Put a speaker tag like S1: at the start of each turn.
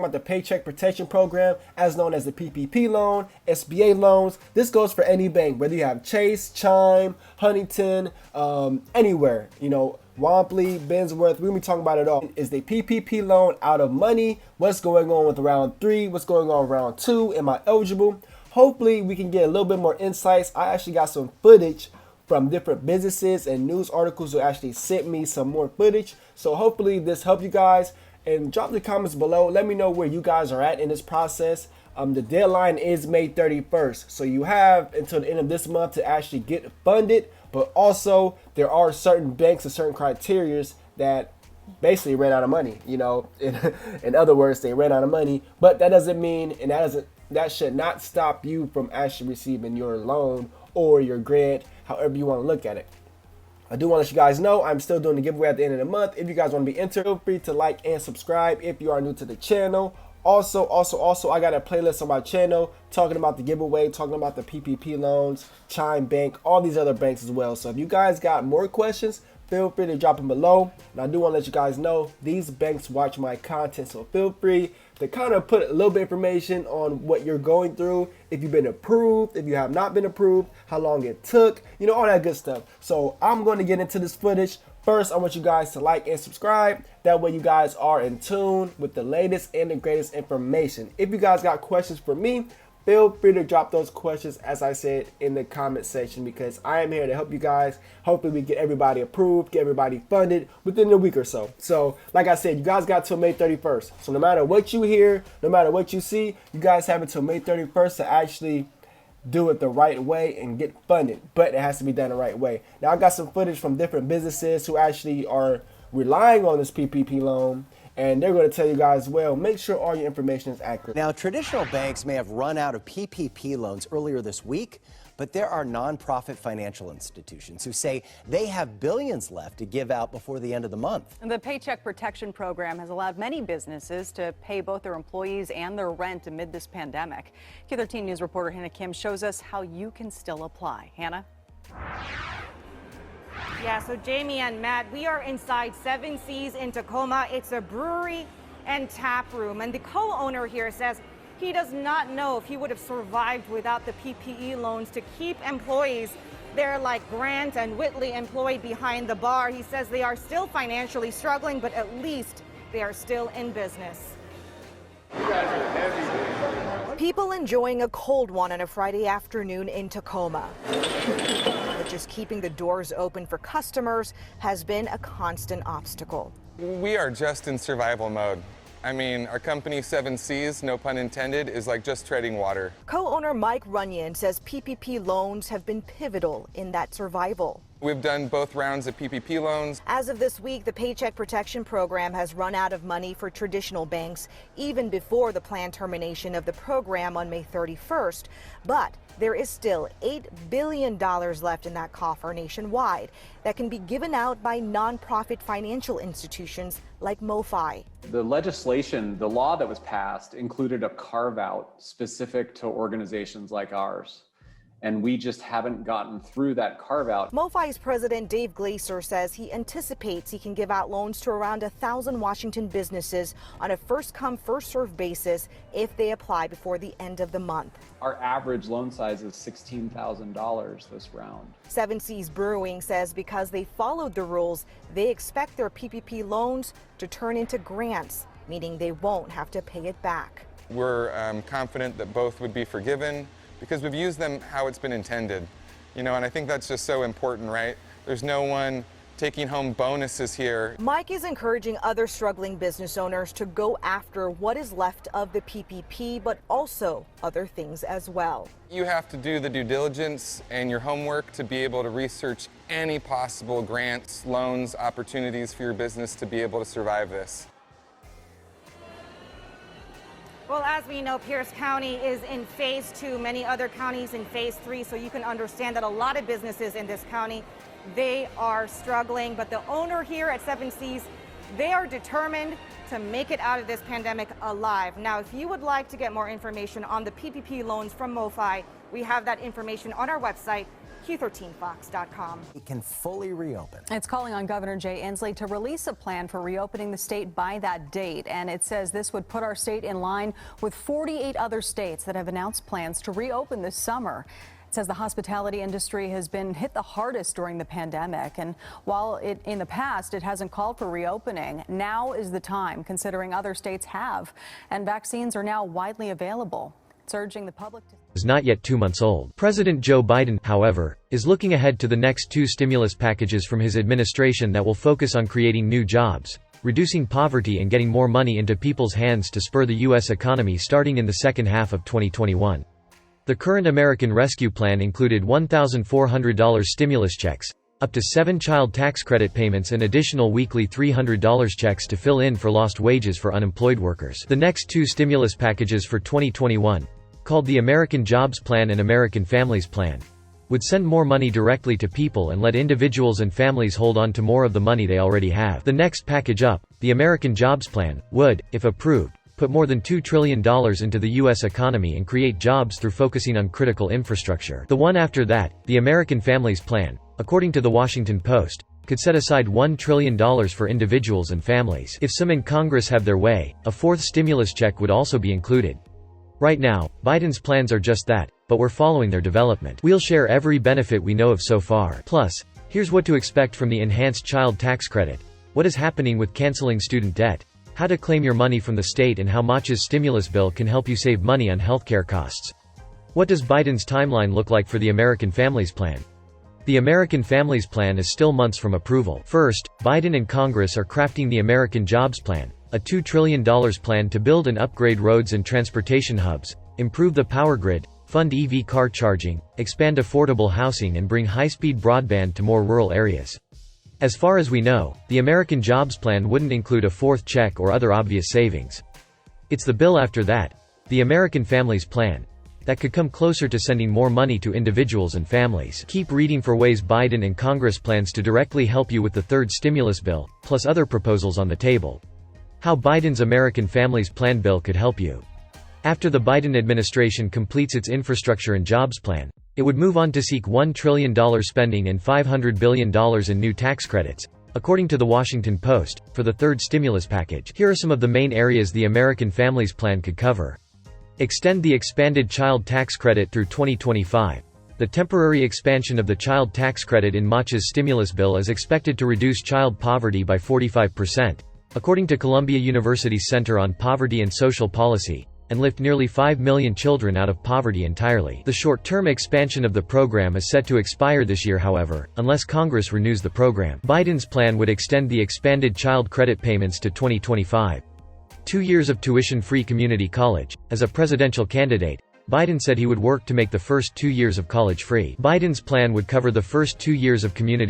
S1: About the Paycheck Protection Program, as known as the PPP loan, SBA loans. This goes for any bank, whether you have Chase, Chime, Huntington, anywhere, Womply, Bensworth. We're gonna be talking about it all. Is the PPP loan out of money? What's going on with round 3? What's going on with round 2? Am I eligible? Hopefully we can get a little bit more insights. I actually got some footage from different businesses and news articles who actually sent me some more footage. So hopefully this helped you guys. And drop the comments below. Let me know where you guys are at in this process. The deadline is May 31st. So you have until the end of this month to actually get funded. But also there are certain banks and certain criteria that basically ran out of money. In other words, they ran out of money. But that doesn't mean, and that should not stop you from actually receiving your loan or your grant, however you want to look at it. I do want to let you guys know I'm still doing the giveaway at the end of the month. If you guys want to be entered, feel free to like and subscribe if you are new to the channel. Also, I got a playlist on my channel talking about the giveaway, talking about the PPP loans, Chime Bank, all these other banks as well. So if you guys got more questions, feel free to drop them below. And I do want to let you guys know these banks watch my content, so feel free to kind of put a little bit of information on what you're going through, if you've been approved, if you have not been approved, how long it took, all that good stuff. So I'm going to get into this footage. First, I want you guys to like and subscribe. That way you guys are in tune with the latest and the greatest information. If you guys got questions for me, feel free to drop those questions, as I said, in the comment section, because I am here to help you guys. Hopefully we get everybody approved, get everybody funded within a week or so. So like I said, you guys got till May 31st. So no matter what you hear, no matter what you see, you guys have until May 31st to actually do it the right way and get funded. But it has to be done the right way. Now I got some footage from different businesses who actually are relying on this PPP loan. And they're going to tell you guys, well, make sure all your information is accurate.
S2: Now, traditional banks may have run out of PPP loans earlier this week, but there are nonprofit financial institutions who say they have billions left to give out before the end of the month.
S3: And the Paycheck Protection Program has allowed many businesses to pay both their employees and their rent amid this pandemic. Q13 News reporter Hannah Kim shows us how you can still apply. Hannah?
S4: Yeah, so Jamie and Matt, we are inside 7 Seas in Tacoma. It's a brewery and tap room. And the co-owner here says he does not know if he would have survived without the PPE loans to keep employees there like Grant and Whitley employed behind the bar. He says they are still financially struggling, but at least they are still in business.
S5: People enjoying a cold one on a Friday afternoon in Tacoma. But just keeping the doors open for customers has been a constant obstacle.
S6: We are just in survival mode. I mean, our company 7 Seas, no pun intended, is like just treading water.
S5: Co-owner Mike Runyon says PPP loans have been pivotal in that survival.
S6: We've done both rounds of PPP loans.
S5: As of this week, the Paycheck Protection Program has run out of money for traditional banks even before the planned termination of the program on May 31st. But there is still $8 billion left in that coffer nationwide that can be given out by nonprofit financial institutions like MoFi.
S7: The legislation, the law that was passed, included a carve-out specific to organizations like ours. And we just haven't gotten through that carve-out.
S5: MoFi's president Dave Glaser says he anticipates he can give out loans to around 1,000 Washington businesses on a first-come, first-served basis if they apply before the end of the month.
S7: Our average loan size is $16,000 this round.
S5: 7 Seas Brewing says because they followed the rules, they expect their PPP loans to turn into grants, meaning they won't have to pay it back.
S6: We're confident that both would be forgiven, because we've used them how it's been intended. And I think that's just so important, right? There's no one taking home bonuses here.
S5: Mike is encouraging other struggling business owners to go after what is left of the PPP, but also other things as well.
S6: You have to do the due diligence and your homework to be able to research any possible grants, loans, opportunities for your business to be able to survive this.
S4: Well, as we know, Pierce County is in phase 2, many other counties in phase 3, so you can understand that a lot of businesses in this county, they are struggling. But the owner here at 7 Seas, they are determined to make it out of this pandemic alive. Now, if you would like to get more information on the PPP loans from MoFi, we have that information on our website, Q13Fox.com.
S2: It can fully reopen.
S3: It's calling on Governor Jay Inslee to release a plan for reopening the state by that date. And it says this would put our state in line with 48 other states that have announced plans to reopen this summer. It says the hospitality industry has been hit the hardest during the pandemic. And while in the past it hasn't called for reopening, now is the time, considering other states have. And vaccines are now widely available. It's urging the public to...
S8: Is not yet 2 months old. President Joe Biden, however, is looking ahead to the next 2 stimulus packages from his administration that will focus on creating new jobs, reducing poverty and getting more money into people's hands to spur the U.S. economy starting in the second half of 2021. The current American Rescue Plan included $1,400 stimulus checks, up to 7 child tax credit payments and additional weekly $300 checks to fill in for lost wages for unemployed workers. The next 2 stimulus packages for 2021, called the American Jobs Plan and American Families Plan, would send more money directly to people and let individuals and families hold on to more of the money they already have. The next package up, the American Jobs Plan, would, if approved, put more than $2 trillion into the U.S. economy and create jobs through focusing on critical infrastructure. The one after that, the American Families Plan, according to the Washington Post, could set aside $1 trillion for individuals and families. If some in Congress have their way, a 4th stimulus check would also be included. Right now, Biden's plans are just that, but we're following their development. We'll share every benefit we know of so far. Plus, here's what to expect from the enhanced child tax credit, what is happening with canceling student debt, how to claim your money from the state, and how much's stimulus bill can help you save money on healthcare costs. What does Biden's timeline look like for the American Families Plan? The American Families Plan is still months from approval. First, Biden and Congress are crafting the American Jobs Plan, a $2 trillion plan to build and upgrade roads and transportation hubs, improve the power grid, fund EV car charging, expand affordable housing, and bring high-speed broadband to more rural areas. As far as we know, the American Jobs Plan wouldn't include a 4th check or other obvious savings. It's the bill after that, the American Families Plan, that could come closer to sending more money to individuals and families. Keep reading for ways Biden and Congress plans to directly help you with the 3rd stimulus bill, plus other proposals on the table. How Biden's American Families Plan bill could help you. After the Biden administration completes its infrastructure and jobs plan, it would move on to seek $1 trillion spending and $500 billion in new tax credits, according to the Washington Post, for the 3rd stimulus package. Here are some of the main areas the American Families Plan could cover. Extend the expanded child tax credit through 2025. The temporary expansion of the child tax credit in March's stimulus bill is expected to reduce child poverty by 45%, according to Columbia University's Center on Poverty and Social Policy, and lift nearly 5 million children out of poverty entirely. The short-term expansion of the program is set to expire this year, however, unless Congress renews the program. Biden's plan would extend the expanded child credit payments to 2025. 2 years of tuition-free community college. As a presidential candidate, Biden said he would work to make the first 2 years of college free. Biden's plan would cover the first 2 years of community